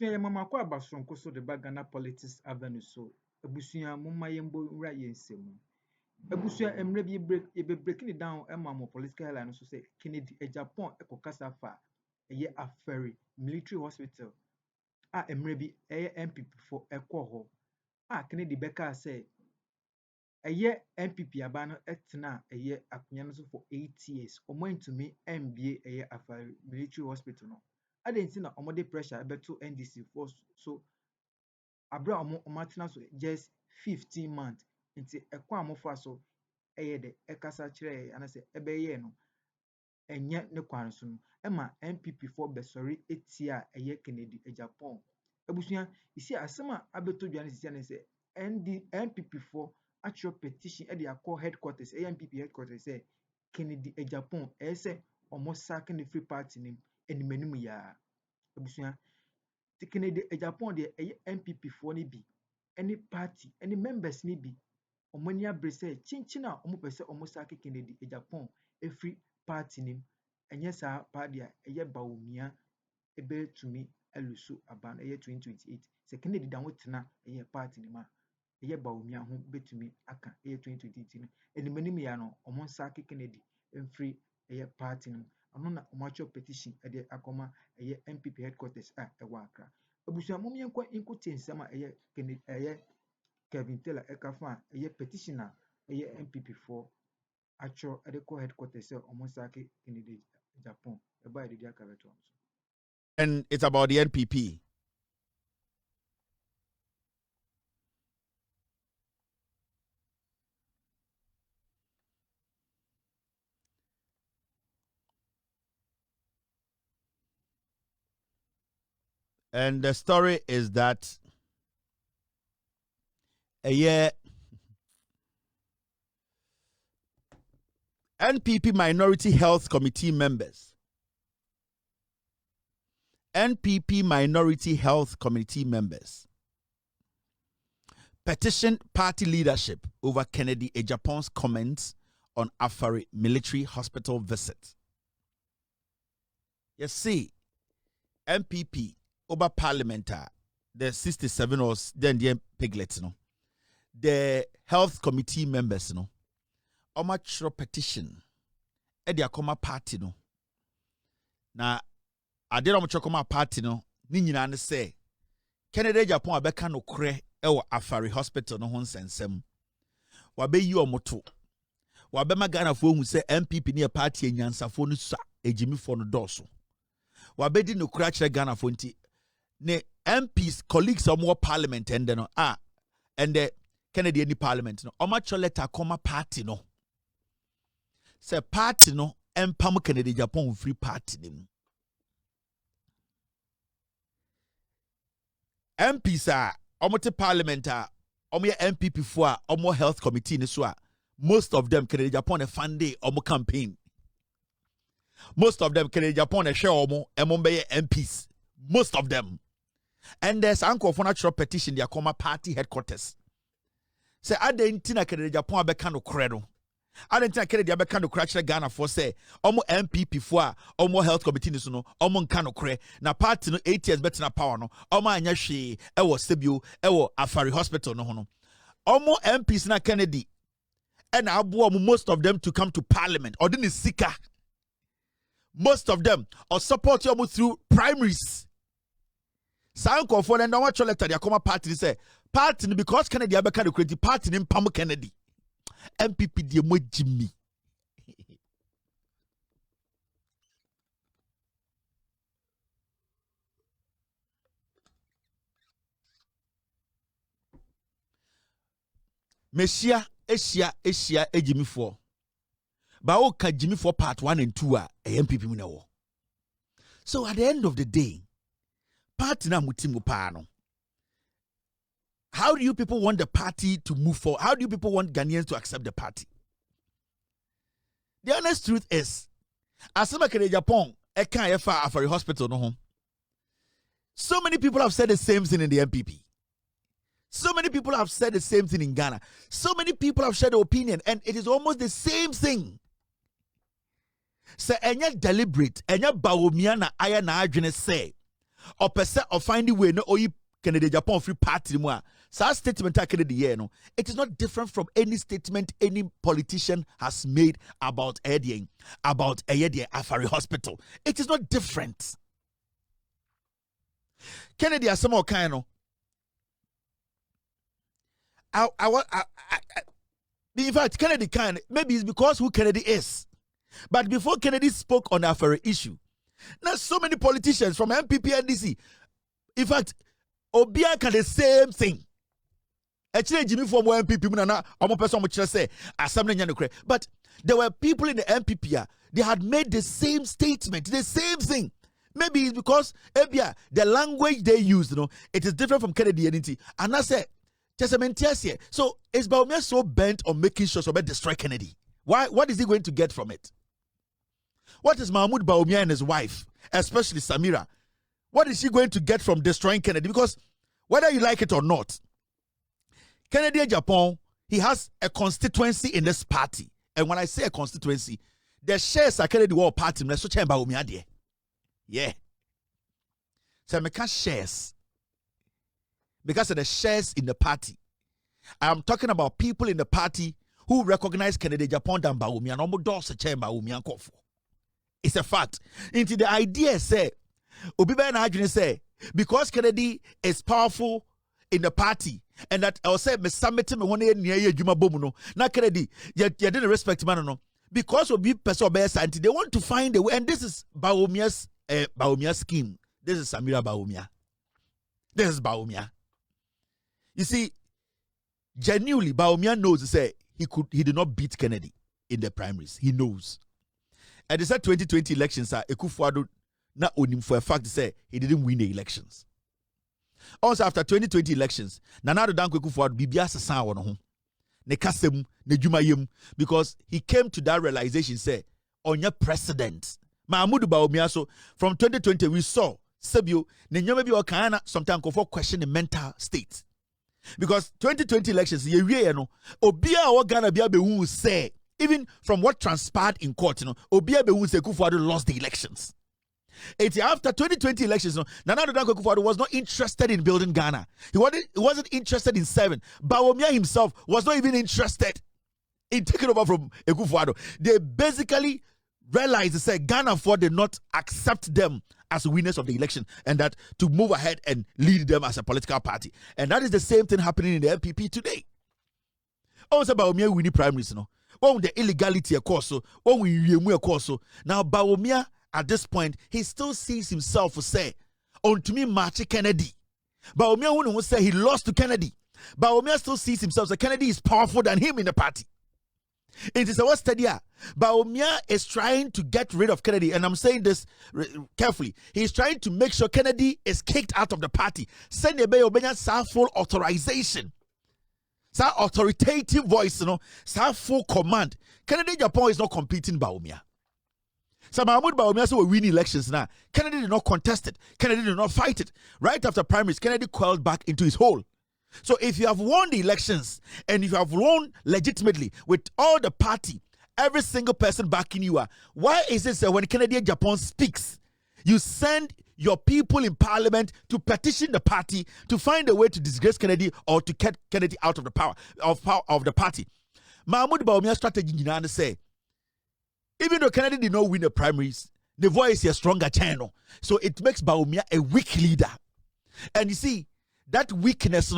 Abusuya mama kwa abasonko so de bagana politics avenue so. Abusuya mama yembo nra yensemu. Abusuya emre bi breaking it down mo political line so say Kennedy Agyapong ekokasa fa eye aferi military hospital. Emre bi NPP for ekwo ho. Kennedy beka say eye NPP abano etna eye akunya no so for 8 years. Omo ntumi MBA eye aferi military hospital no. Adenti na omode pressure beto NDC for so abra omatena so just 15 months nti ekwa amofa so eye de ekasa kire anase ebeye no enye ne kwan so no ema NPP for besori etia eye Kennedy Agyapong abusuya isi asema abeto dwane sisi anase NPP for actual petition e de akọ headquarters NPP headquarters say Kennedy Agyapong say omo sack ne free party nim enimanimu ya abusuya Kennedy Agyapong de NPP for ni bi any party any members ni bi omani abrese chinchina omo pese omo sake Kennedy Agyapong free party nim enye sa party eye bawumia ebe tumi elusu aban eye 2028 se Kennedy dan wotena eye party nim a eye bawumia ho betumi aka eye 2028 enimanimu ya no omo sake Kennedy free eye party nim ano na omacho petition ede akoma eye NPP headquarters ewa Accra abusuya mom yenkwa inkuti nsema eye Kevin Taylor ekafa eye petitioner eye NPP for actual edeko headquarters omosake Kennedy Agyapong eba edidi akabeto so. And it's about the NPP. And the story is that NPP Minority Health Committee members. NPP Minority Health Committee members petitioned party leadership over Kennedy Agyapong's comments on Afari military hospital visit. You see, NPP over parliamentar, the 67 or then the piglets, no, the health committee members, no, much petition, the Akoma party, no. Now, I did not chokoma party, no, Nina say, Kennedy Agyapong abeka no kre ewo Afari hospital no hon sensem. Wabe yi omoto. Wabe magana fo hu say NPP ne party enyansafo no sa ejimi fo no doso. Wabe di no kra kire Ghana fo nti ne MPs colleagues of more parliament and no and the Kennedy any parliament no omacho letter koma party no say party no empam Kennedy Agyapong free party nim MPs are omote parliament omo NPP for omo health committee ni so most of them Kennedy Agyapong fund omo campaign most of them Kennedy Agyapong share omo be MPs most of them. And there's uncle for natural petition, the Akoma party headquarters. Say, I didn't think I could Japan Becano credo. I didn't think I could Becano crash Ghana for say, Omo MPP for Omo health committee, no, Omo Cano cre. Na party no 8 years better na power no. Omo Anyashi, Ewo Sibu, Ewo Afari Hospital, no. Omo MPs na Kennedy. And Abu most of them to come to parliament, or didn't Sika. Most of them, or support you through primaries. Sanko for and what letter they come party say party because Kennedy abeka the credit party in Pam Kennedy MPP die mo Jimmy Mesia Asia Jimmy 4 ba o ka Jimmy 4 part 1 and 2 MPP mu na wo. So at the end of the day party na mutimu pano. How do you people want the party to move forward? How do you people want Ghanaians to accept the party? The honest truth is, as Kennedy Agyapong, Afari Hospital, no home. So many people have said the same thing in the NPP. So many people have said the same thing in Ghana. So many people have shared their opinion, and it is almost the same thing. So, enya deliberate, enya bawumia na aya na adwene say. or percent or finding way no oyi Kennedy Japan free party mo sa statement a Kennedy here no, it is not different from any statement any politician has made about Edien, about Edien Afari Hospital. It is not different. Kennedy has some kind of in fact, Kennedy can, maybe it's because who Kennedy is. But before Kennedy spoke on the Afari issue, now so many politicians from NPP and DC, in fact, Obia can the same thing. Actually, Jimmy from NPP, say, but there were people in the NPP, they had made the same statement, the same thing. Maybe it's because the language they use, it is different from Kennedy identity. And I said, so is Bawumia so bent on making sure so destroy Kennedy? Why? What is he going to get from it? What is Mahmoud Bawumia and his wife, especially Samira, what is she going to get from destroying Kennedy? Because whether you like it or not, Kennedy Agyapong, he has a constituency in this party. And when I say a constituency, the shares are Kennedy War Party. Yeah. So I make shares. Because of the shares in the party. I'm talking about people in the party who recognize Kennedy Agyapong than Bawumia. No more doors a chair Bawumia Kofu. It's a fact. Into the idea say, Obiba and Adrian say, because Kennedy is powerful in the party, and that I'll say, me summit me one year near Juma Bomuno. Now Kennedy, you didn't respect man no. Because of big person they want to find a way, and this is Bawumia's scheme. This is Samira Bawumia. This is Bawumia. You see, genuinely, Bawumia knows. Say he did not beat Kennedy in the primaries. He knows. And they said 2020 elections are Ekufuado not only for a fact say he didn't win the elections. Also after 2020 elections, Nana Danko Ekufuado bibia sasa wono ho. Ne kasem ne dwumayem because he came to that realization say on your president. Mahmoud Bawumia so from 2020 we saw Sebio ne nyoma bi o kan na sometimes go for question the mental state. Because 2020 elections ye wie no obia o Ghana bia be hu say even from what transpired in court, Obia Bewu Ekufuado lost the elections. After 2020 elections, Nana Danko Ekufuado was not interested in building Ghana. He wasn't interested in serving. Bawumia himself was not even interested in taking over from Ekufuado. They basically realized that Ghana did not accept them as winners of the election and that to move ahead and lead them as a political party. And that is the same thing happening in the NPP today. Also, Bawumia winning primaries, the illegality of course, now Bawumia at this point he still sees himself to say on to me March Kennedy. Bawumia won't say he lost to Kennedy. Bawumia still sees himself that Kennedy is powerful than him in the party. It is a study. Bawumia is trying to get rid of Kennedy, and I'm saying this carefully. He's trying to make sure Kennedy is kicked out of the party. Send a full authorization. Sa authoritative voice, sa full command. Kennedy Agyapong is not competing Bawumia. So Mahmoud Bawumia so we win elections now. Kennedy did not contest it. Kennedy did not fight it. Right after primaries, Kennedy coiled back into his hole. So if you have won the elections and if you have won legitimately with all the party, every single person backing you, why is it that when Kennedy Agyapong speaks, you send your people in parliament to petition the party to find a way to disgrace Kennedy or to get Kennedy out of the power of the party? Mahmoud Bawumia's strategy say, even though Kennedy did not win the primaries, the voice is a stronger channel. So it makes Bawumia a weak leader. And you see, that weakness,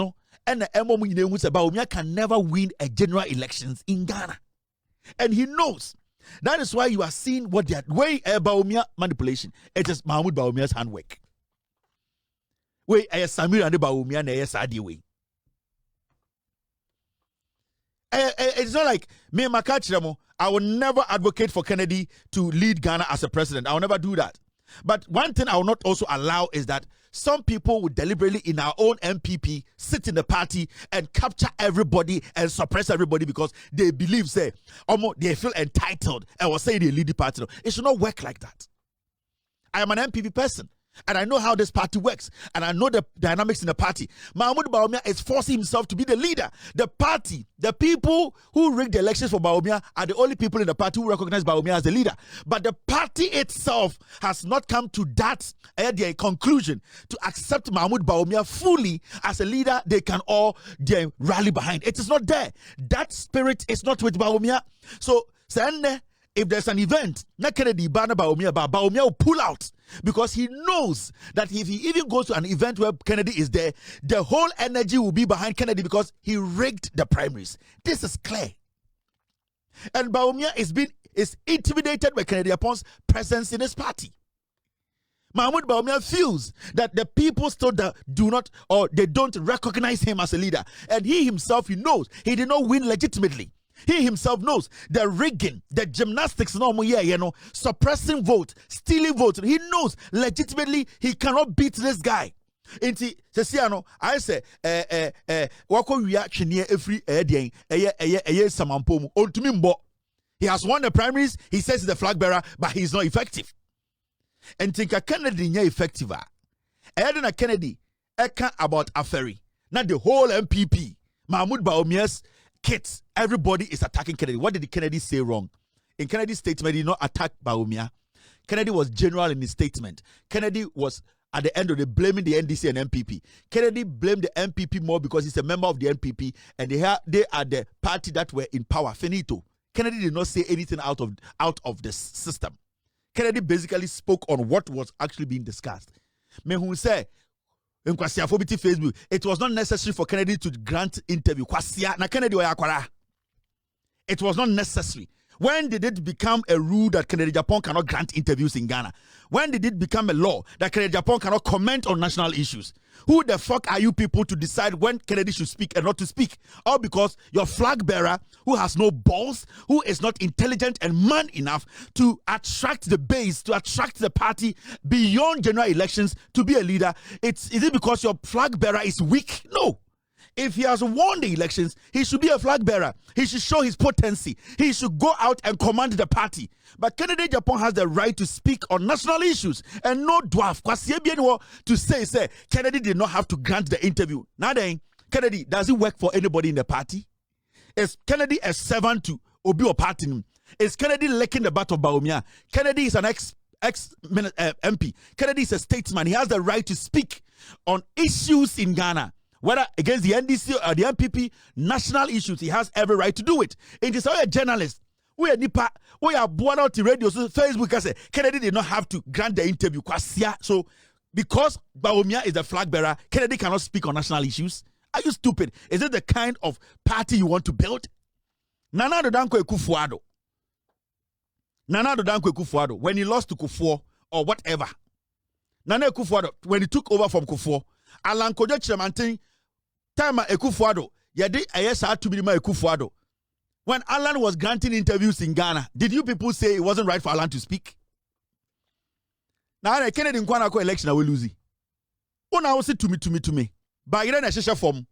and the Bawumia can never win a general elections in Ghana. And he knows. That is why you are seeing what they are way Bawumia manipulation. It is Mahmoud Bawumia's handwork. Way Samir and Bawumia and Sadi way. It's not like me Makachiramo. I will never advocate for Kennedy to lead Ghana as a president. I will never do that. But one thing I will not also allow is that some people would deliberately in our own NPP sit in the party and capture everybody and suppress everybody because they believe, say, they feel entitled and will say they lead the party. It should not work like that. I am an NPP person. And I know how this party works. And I know the dynamics in the party. Mahmoud Bawumia is forcing himself to be the leader. The party, the people who rigged the elections for Bawumia are the only people in the party who recognize Bawumia as the leader. But the party itself has not come to that conclusion to accept Mahmoud Bawumia fully as a leader they can all rally behind. It is not there. That spirit is not with Bawumia. So, if there's an event, Bawumia will pull out because he knows that if he even goes to an event where Kennedy is there, the whole energy will be behind Kennedy because he rigged the primaries. This is clear. And Bawumia is intimidated by Kennedy Agyapong's presence in his party. Mahmoud Bawumia feels that the people still do not, or they don't recognize him as a leader. And he himself, he knows he did not win legitimately. He himself knows the rigging, the gymnastics, suppressing vote, stealing vote. He knows legitimately he cannot beat this guy. Inti sesiano I say wako reaction here every samampomu ontumi mbo. He has won the primaries. He says he's the flag bearer, but he's not effective. And think a Kennedy nya effective. Edna Kennedy eka about Aferi. Not the whole NPP. Mahmoud Bawumia's kids, everybody is attacking Kennedy. What did Kennedy say wrong? In Kennedy's statement, he did not attack Bawumia. Kennedy was general in his statement. Kennedy was, at the end of the day, blaming the NDC and NPP. Kennedy blamed the NPP more because he's a member of the NPP and they are the party that were in power. Finito. Kennedy did not say anything out of the system. Kennedy basically spoke on what was actually being discussed. Me who say, Facebook, it was not necessary for Kennedy to grant interview. It was not necessary. When did it become a rule that Kennedy Agyapong cannot grant interviews in Ghana? When did it become a law that Kennedy Agyapong cannot comment on national issues? Who the fuck are you people to decide when Kennedy should speak and not to speak? All because your flag bearer, who has no balls, who is not intelligent and man enough to attract the base, to attract the party beyond general elections to be a leader. Is it because your flag bearer is weak? No. If he has won the elections, he should be a flag bearer. He should show his potency. He should go out and command the party. But Kennedy Agyapong has the right to speak on national issues and no dwarf. To say Kennedy did not have to grant the interview. Now then, Kennedy, does it work for anybody in the party? Is Kennedy a servant to Obi or party? Is Kennedy licking the butt of Bawumia? Kennedy is an ex MP. Kennedy is a statesman. He has the right to speak on issues in Ghana. Whether against the NDC or the NPP, national issues, he has every right to do it. It is a journalist. We are nipa. We are born out in radio. So Facebook, I say Kennedy did not have to grant the interview. So because Bawumia is the flag bearer, Kennedy cannot speak on national issues. Are you stupid? Is it the kind of party you want to build? Nana Addo Dankwa Akufo-Addo, when he lost to Kufuor or whatever, Nana Akufo-Addo, when he took over from Kufuor, Alan Kojo Chiremantin, time Akufo-Addo, yadi ayesa to be my Akufo-Addo. When Alan was granting interviews in Ghana, did you people say it wasn't right for Alan to speak? Now I Kennedy Nkwana ko election I will lose. Una say to me. Ba ire na hyehyɛ form.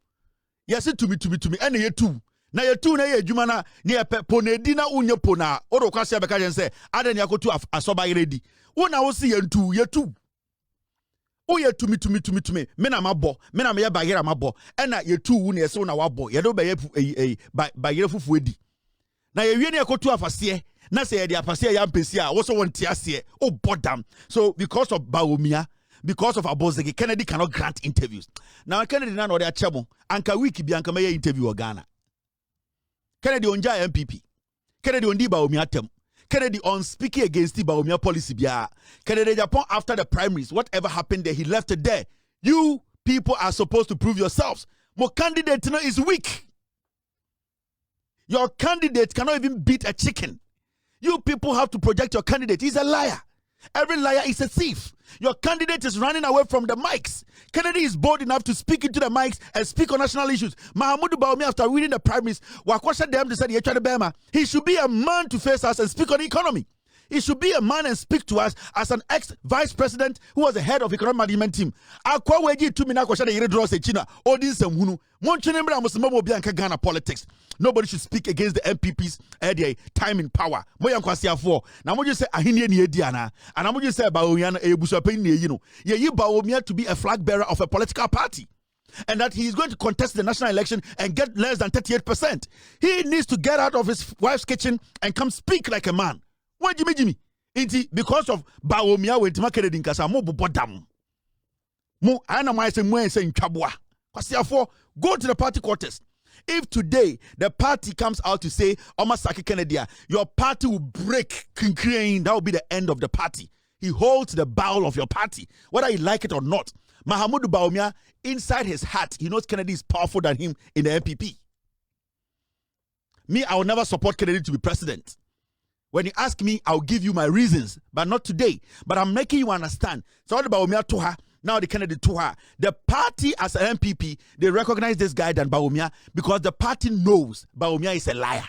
Yes to me and ye two. Na ye two na ye adwuma na ne po na edi na unye po na oro kwase abeka jen say ade ne akotu asoba ire di. Una wo se ye two. Oh, ye to me. Me na mabo. Me na me ba yera mabo. Ena ye tu wu na yese na wabo. Ye do ba ye ba yera fufu edi. Na ye wie na yakotu afase. Na se ye de afase ya mpesi a wo so won tie ase. Oh bodam. So because of Bawumia, because of Abozegi, Kennedy cannot grant interviews. Now Kennedy na no de achemo. Anka wiki bi anka me interview o Ghana. Kennedy onja NPP. Kennedy ondi Bawumia tem. Kennedy on speaking against the Bawumia policy. Kennedy Agyapong after the primaries, whatever happened there, he left it there. You people are supposed to prove yourselves. More candidate is weak. Your candidate cannot even beat a chicken. You people have to project your candidate. He's a liar. Every liar is a thief. Your candidate is running away from the mics. Kennedy is bold enough to speak into the mics and speak on national issues. Mahmoud Bawumia, after winning the primaries, he should be a man to face us and speak on the economy. He should be a man and speak to us as an ex-vice president who was the head of economic management team. Akwa weji 2 minutes kwasha de yire draw se china. Odi nsɛmhunu. Montwene mbra musema obi anka Ghana politics. Nobody should speak against the MPP's time in power. Moya nkwasiafo. Na moje say ahenie ne edi ana. Ana moje say Bawumia na ebusuapen ne yi no. Ye yi Bawumia to be a flag bearer of a political party. And that he is going to contest the national election and get less than 38%. He needs to get out of his wife's kitchen and come speak like a man. Why Jimmy? Because of Bawumia when Timakere Dinkasa mo bodam. Mo ana mai se mo ense ntwaboa. Kwasi afo go to the party quarters. If today the party comes out to say Omasaki Kennedy, your party will break Kinkrein, that will be the end of the party. He holds the bowel of your party, whether you like it or not. Mahamudu Bawumia, inside his heart, he knows Kennedy is powerful than him in the NPP. Me, I will never support Kennedy to be president. When you ask me, I'll give you my reasons, but not today. But I'm making you understand. So what Bawumia to her, now the Kennedy to her. The party as an NPP, they recognize this guy than Bawumia because the party knows Bawumia is a liar.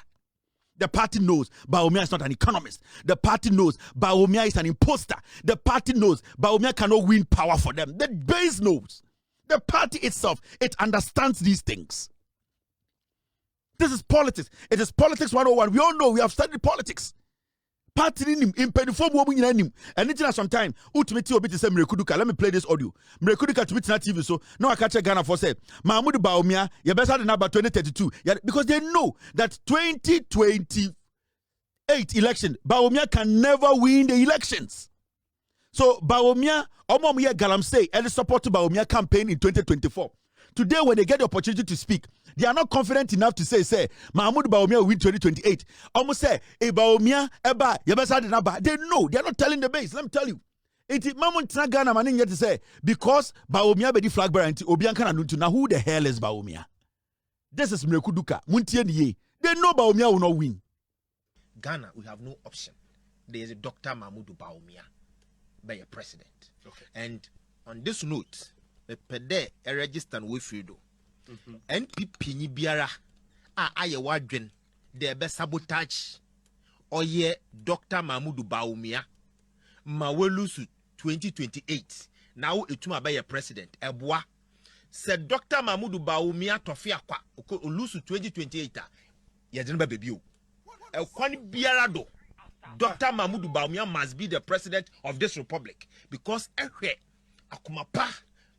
The party knows Bawumia is not an economist. The party knows Bawumia is an imposter. The party knows Bawumia cannot win power for them. The base knows. The party itself, it understands these things. This is politics. It is politics 101. We all know, we have studied politics. Party in impediform woman in him. And it's sometime. Ultimately, obit say Mrekuduka. Let me play this audio. Mrekuduka to na TV. So now I catch a Ghana for say Mahamudu Bawumia. You better than about 2032. Yeah, because they know that 2028 election, Bawumia can never win the elections. So Bawumia, Omomuye Galamsey, and support to Bawumia campaign in 2024. Today, when they get the opportunity to speak, they are not confident enough to say, Mahamudu Bawumia will win 2028. Almost say, Bawumia, Eba, they know, they are not telling the base. Let me tell you. Iti Mamun Ghana maning yet to say, because Bawumia be the flag bearer, Obianka Nanuntu. Now, who the hell is Bawumia? This is Mrekuduka. Muntien ye. They know Bawumia will not win. Ghana, we have no option. There is a Dr. Mahamudu Bawumia by a president. Okay. And on this note, the pede a register with Fredo. NPP ni biara aye wadwen de be sabotage oye Dr. Mahamudu Bawumia ma welusu 2028 now etuma be your president eboa said Dr. Mahamudu Bawumia tofia kwa olusu 2028 ye de ba bebi o ekwan biara do Dr. Mahamudu Bawumia must be the president of this republic because ehwe akumapa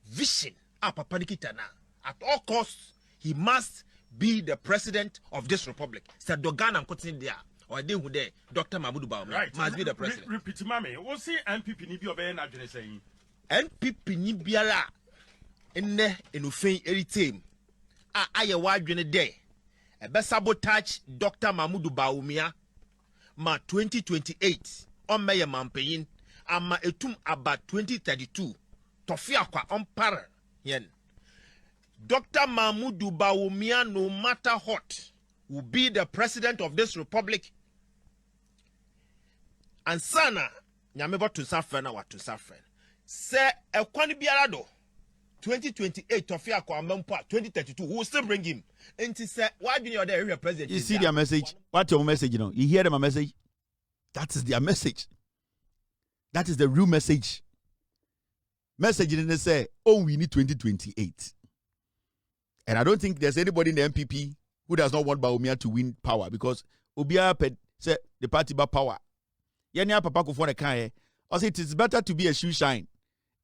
vision papa nikita na. At all costs, he must be the president of this republic. Said Dogan and continue there. Or they who there, Dr. Mahamudu Bawumia must be the president. Repeat, mami. What's the NPP ni bi obey na dwene saying? NPP ni biara enne enufin eritem. Aye wa dwene there. Ebe sabotage Dr. Mahamudu Bawumia ma 2028 on meye mampeyin ama etum aba 2032 tofia kwa ompare yen. Dr. Mahamudu Bawumia, no matter what, will be the president of this republic. And sana, nyamebo to suffer na what to suffer. Say, a kwani biarado 2028 Tofia Kwamempa 2032, who will still bring him. And he said, why do you there president? You see their message? What's your message? You know, you hear them a message? That is their message. That is the real message. Message didn't say, oh, we need 2028. And I don't think there's anybody in the NPP who does not want Bawumia to win power because Obia said the party about power. Yenya papa ko for the kan I say it is better to be a shoe shine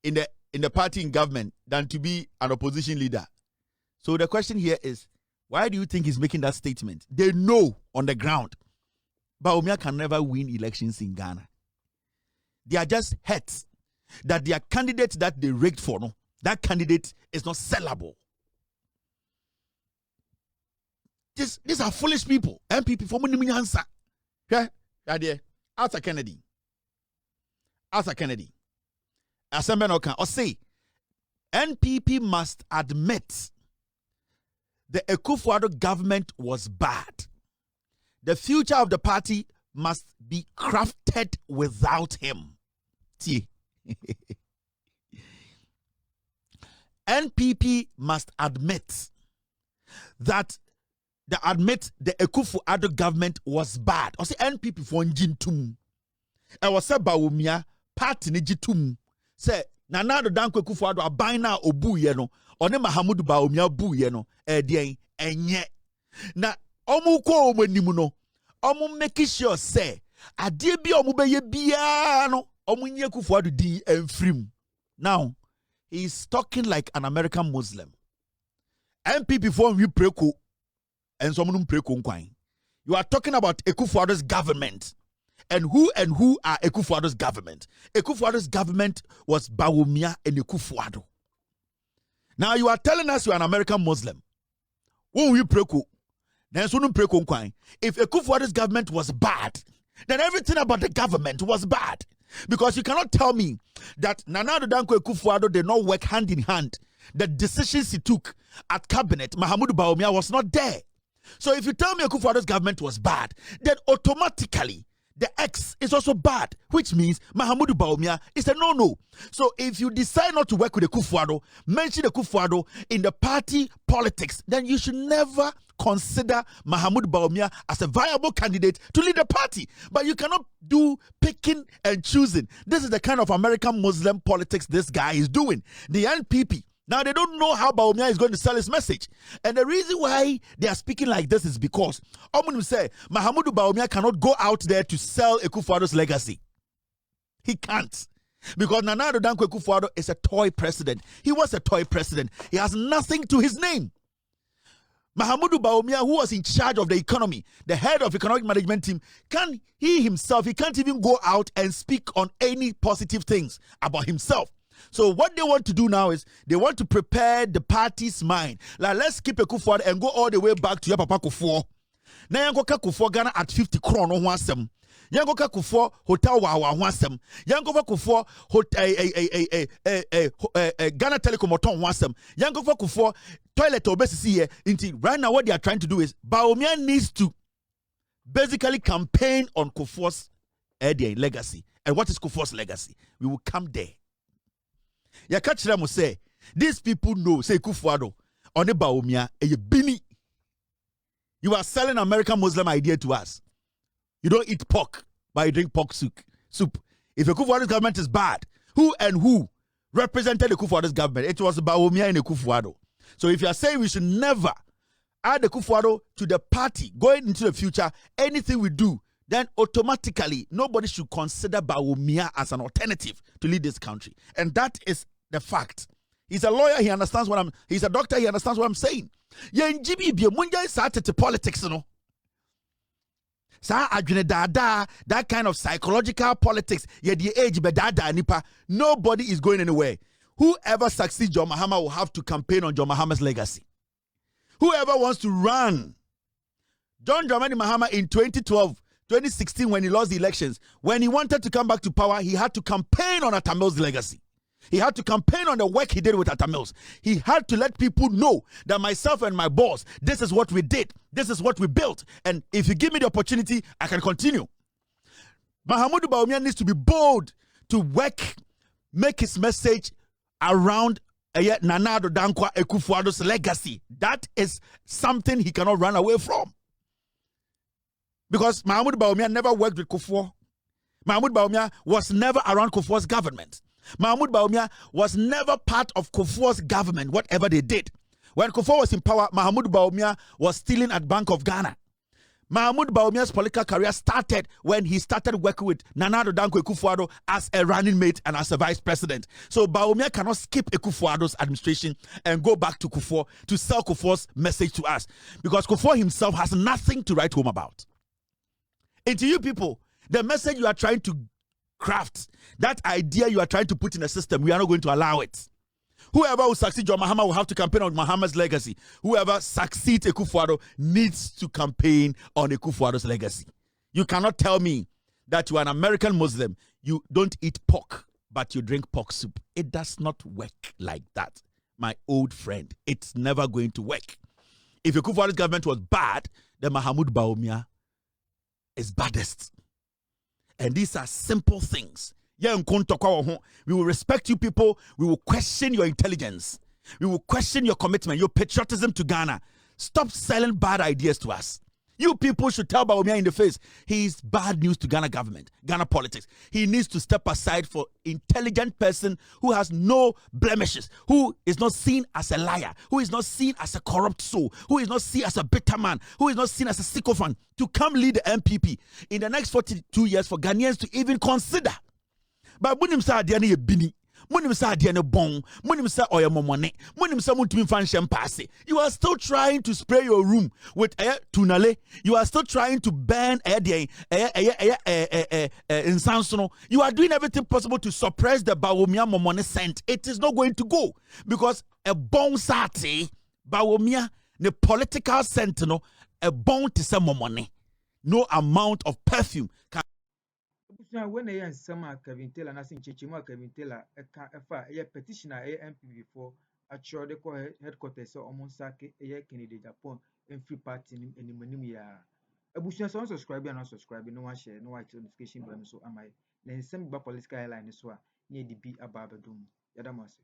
in the party in government than to be an opposition leader. So the question here is, why do you think he's making that statement? They know on the ground Bawumia can never win elections in Ghana. They are just hurt that their candidate that they rigged for, no, that candidate is not sellable. These are foolish people. NPP for money answer. Yeah, idea. Arthur Kennedy. Assembly or say NPP must admit the Akufo-Addo government was bad. The future of the party must be crafted without him. See. NPP must admit that the Akufo-Addo government was bad. Or say NPP for Njintum. I was said Bawumia party ni jitum say Nana Addo Dankwa Akufo-Addo aban na obuye no one Mahamudu Bawumia buye no deɛn enye na omu ko omanim no omu make sure say ade bi omu beye bia no omu nye Akufo-Addo din emfrim. Now he's talking like an American Muslim. NPP for we preko and someone preko nkwan. You are talking about Akufo-Addo's government. And who are Akufo-Addo's government? Akufo-Addo's government was Bawumia and Akufo-Addo. Now you are telling us you are an American Muslim. Who we preko? Then someone preko nkwan. If Akufo-Addo's government was bad, then everything about the government was bad. Because you cannot tell me that Nana Addo Dankwa Akufo-Addo did not work hand in hand. The decisions he took at cabinet, Mahamudu Bawumia was not there. So if you tell me Akufo-Addo's government was bad, then automatically the X is also bad, which means Mahamudu Bawumia is a no-no. So if you decide not to work with Akufo-Addo, mention Akufo-Addo in the party politics, then you should never consider Mahamudu Bawumia as a viable candidate to lead the party. But you cannot do picking and choosing. This is the kind of American Muslim politics this guy is doing. The NPP, now they don't know how Bawumia is going to sell his message. And the reason why they are speaking like this is because Omun say Mahamudu Bawumia cannot go out there to sell Akufo-Addo's legacy. He can't. Because Nana Addo Dankwa Akufo-Addo is a toy president. He was a toy president. He has nothing to his name. Mahamudu Bawumia, who was in charge of the economy, the head of economic management team, he can't even go out and speak on any positive things about himself. So what they want to do now is they want to prepare the party's mind. Like, let's keep Akufo-Addo and go all the way back to your Papa Kufuor. Now you go Kufuor Ghana at 50 crore no wansem. You go Kufuor hotel wa wansem. You go Kufuor Ghana Telecom oton wansem. You go Kufuor toilet obesity here. Right now what they are trying to do is Bawumia needs to basically campaign on Kufuor's legacy. And what is Kufuor's legacy? We will come there. Ya catch them say these people know say Akufo-Addo on the Bawumia a bini. You are selling American Muslim idea to us. You don't eat pork, but you drink pork soup. If Akufo-Addo's government is bad, who represented Akufo-Addo's government? It was Bawumia and Akufo-Addo. So if you are saying we should never add Akufo-Addo to the party going into the future, anything we do, then automatically nobody should consider Bawumia as an alternative to lead this country. And that is the fact. He's a lawyer, he understands he's a doctor, he understands what I'm saying. Politics, you know. That kind of psychological politics, nobody is going anywhere. Whoever succeeds John Mahama will have to campaign on John Mahama's legacy. Whoever wants to run John Dramani Mahama in 2016, when he lost the elections, when he wanted to come back to power, he had to campaign on Atta Mills' legacy. He had to campaign on the work he did with Atta Mills. He had to let people know that myself and my boss, this is what we did. This is what we built. And if you give me the opportunity, I can continue. Mahamudu Bawumia needs to be bold to work, make his message around Nana Addo Dankwa Akufo-Addo's legacy. That is something he cannot run away from. Because Mahamudu Bawumia never worked with Kufuor. Mahamudu Bawumia was never around Kufuor's government. Mahamudu Bawumia was never part of Kufuor's government, whatever they did. When Kufuor was in power, Mahamudu Bawumia was stealing at Bank of Ghana. Mahamudu Bawumia's political career started when he started working with Nana Addo Dankwa Akufo-Addo as a running mate and as a vice president. So Bawumia cannot skip Akufo-Addo's administration and go back to Kufuor to sell Kufuor's message to us. Because Kufuor himself has nothing to write home about. And to you people, the message you are trying to craft, that idea you are trying to put in the system, we are not going to allow it. Whoever will succeed John Mahama will have to campaign on Mahama's legacy. Whoever succeeds Akufo-Addo needs to campaign on Akufo-Addo's legacy. You cannot tell me that you are an American Muslim, you don't eat pork, but you drink pork soup. It does not work like that, my old friend. It's never going to work. If Akufo-Addo's government was bad, then Mahamudu Bawumia is baddest. And these are simple things. We will respect you people. We will question your intelligence. We will question your commitment, your patriotism to Ghana. Stop selling bad ideas to us. You people should tell Bawumia in the face. He is bad news to Ghana government, Ghana politics. He needs to step aside for intelligent person who has no blemishes, who is not seen as a liar, who is not seen as a corrupt soul, who is not seen as a bitter man, who is not seen as a sycophant, to come lead the NPP in the next 42 years for Ghanaians to even consider. But when him say Adiane Bini, Munim sa Adiane Bon, Munim sa Oya Momone, Munim sa Muntumi Fan passe. You are still trying to spray your room with tunale. You are still trying to ban insansono. You are doing everything possible to suppress the Bawumia Momone scent. It is not going to go because a bon sati Bawumia the political sentinel a bon to some momone. No amount of perfume can. When I am some Kevin Taylor, nothing Chichima Kevin Taylor, a petition NPP for a church headquarters or Monsaki, a Kennedy Japan, and free party in the Manumia. A bush is unsubscribing and unsubscribing, no one share, no white notification, but so am I. Then some political line is near the B above the doom. Yadamasi.